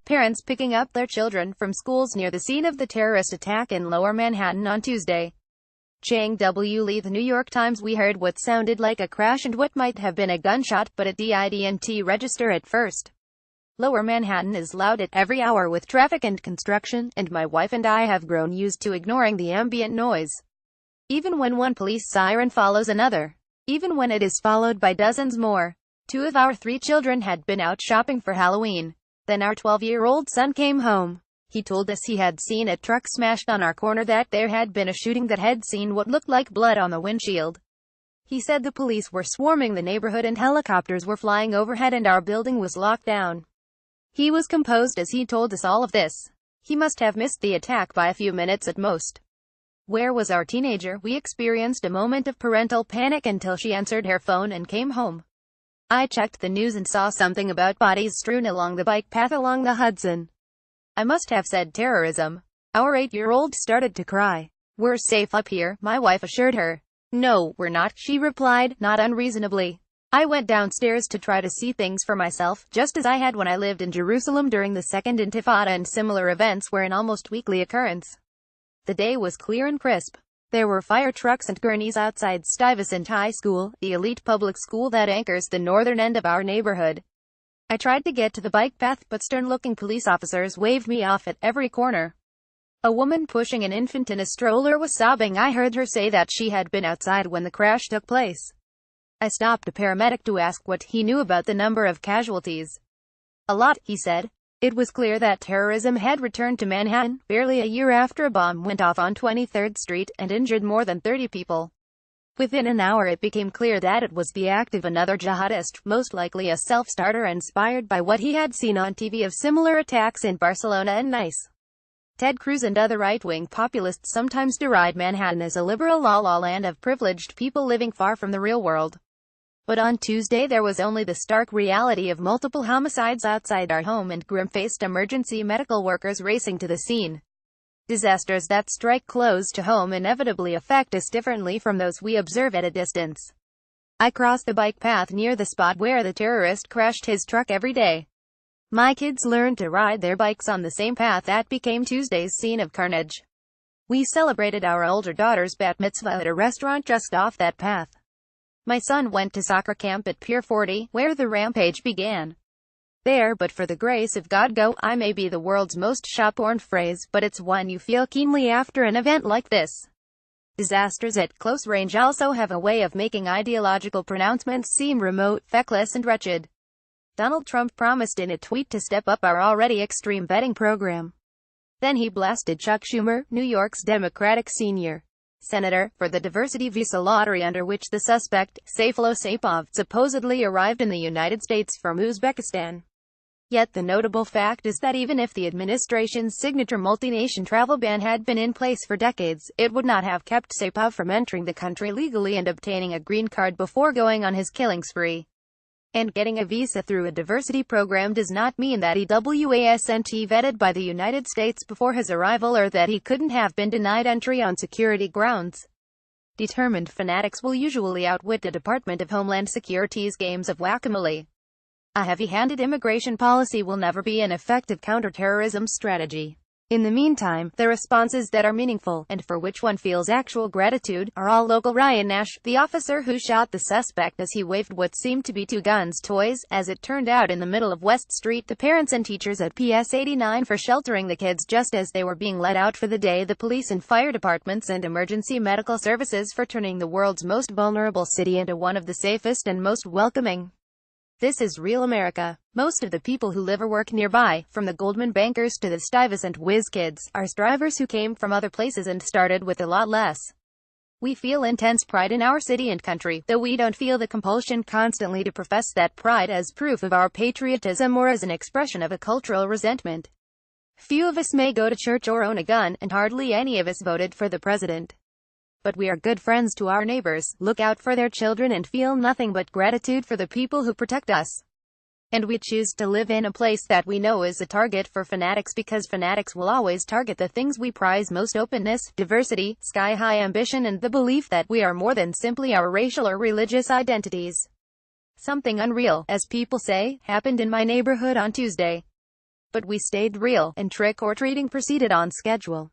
Parents picking up their children from schools near the scene of the terrorist attack in Lower Manhattan on Tuesday. Chang W. Lee. The New York Times. We heard what sounded like a crash and what might have been a gunshot, but it didn't register at first. Lower Manhattan is loud at every hour with traffic and construction, and my wife and I have grown used to ignoring the ambient noise. Even when one police siren follows another. Even when it is followed by dozens more. 2 of our 3 children had been out shopping for Halloween. Then our 12-year-old son came home. He told us he had seen a truck smashed on our corner, that there had been a shooting, that had seen what looked like blood on the windshield. He said the police were swarming the neighborhood and helicopters were flying overhead and our building was locked down. He was composed as he told us all of this. He must have missed the attack by a few minutes at most. Where was our teenager? We experienced a moment of parental panic until she answered her phone and came home. I checked the news and saw something about bodies strewn along the bike path along the Hudson. I must have said terrorism. Our 8-year-old started to cry. We're safe up here, my wife assured her. No, we're not, she replied, not unreasonably. I went downstairs to try to see things for myself, just as I had when I lived in Jerusalem during the Second Intifada, and similar events were an almost weekly occurrence. The day was clear and crisp. There were fire trucks and gurneys outside Stuyvesant High School, the elite public school that anchors the northern end of our neighborhood. I tried to get to the bike path, but stern-looking police officers waved me off at every corner. A woman pushing an infant in a stroller was sobbing. I heard her say that she had been outside when the crash took place. I stopped a paramedic to ask what he knew about the number of casualties. A lot, he said. It was clear that terrorism had returned to Manhattan, barely a year after a bomb went off on 23rd Street and injured more than 30 people. Within an hour it became clear that it was the act of another jihadist, most likely a self-starter inspired by what he had seen on TV of similar attacks in Barcelona and Nice. Ted Cruz and other right-wing populists sometimes deride Manhattan as a liberal la-la land of privileged people living far from the real world. But on Tuesday there was only the stark reality of multiple homicides outside our home and grim-faced emergency medical workers racing to the scene. Disasters that strike close to home inevitably affect us differently from those we observe at a distance. I cross the bike path near the spot where the terrorist crashed his truck every day. My kids learned to ride their bikes on the same path that became Tuesday's scene of carnage. We celebrated our older daughter's bat mitzvah at a restaurant just off that path. My son went to soccer camp at Pier 40, where the rampage began. There, but for the grace of God go, I may be the world's most shop-worn phrase, but it's one you feel keenly after an event like this. Disasters at close range also have a way of making ideological pronouncements seem remote, feckless and wretched. Donald Trump promised in a tweet to step up our already extreme vetting program. Then he blasted Chuck Schumer, New York's Democratic senior senator, for the diversity visa lottery under which the suspect, Sayfullo Saipov, supposedly arrived in the United States from Uzbekistan. Yet the notable fact is that even if the administration's signature multi-nation travel ban had been in place for decades, it would not have kept Saipov from entering the country legally and obtaining a green card before going on his killing spree. And getting a visa through a diversity program does not mean that he wasn't vetted by the United States before his arrival, or that he couldn't have been denied entry on security grounds. Determined fanatics will usually outwit the Department of Homeland Security's games of whack-a-mole. A heavy-handed immigration policy will never be an effective counterterrorism strategy. In the meantime, the responses that are meaningful, and for which one feels actual gratitude, are all local. Ryan Nash, the officer who shot the suspect as he waved what seemed to be 2 guns, toys, as it turned out, in the middle of West Street. The parents and teachers at PS 89 for sheltering the kids just as they were being let out for the day. The police and fire departments and emergency medical services for turning the world's most vulnerable city into one of the safest and most welcoming. This is real America. Most of the people who live or work nearby, from the Goldman bankers to the Stuyvesant whiz kids, are drivers who came from other places and started with a lot less. We feel intense pride in our city and country, though we don't feel the compulsion constantly to profess that pride as proof of our patriotism or as an expression of a cultural resentment. Few of us may go to church or own a gun, and hardly any of us voted for the president. But we are good friends to our neighbors, look out for their children, and feel nothing but gratitude for the people who protect us. And we choose to live in a place that we know is a target for fanatics, because fanatics will always target the things we prize most: openness, diversity, sky-high ambition, and the belief that we are more than simply our racial or religious identities. Something unreal, as people say, happened in my neighborhood on Tuesday. but we stayed real, and trick-or-treating proceeded on schedule.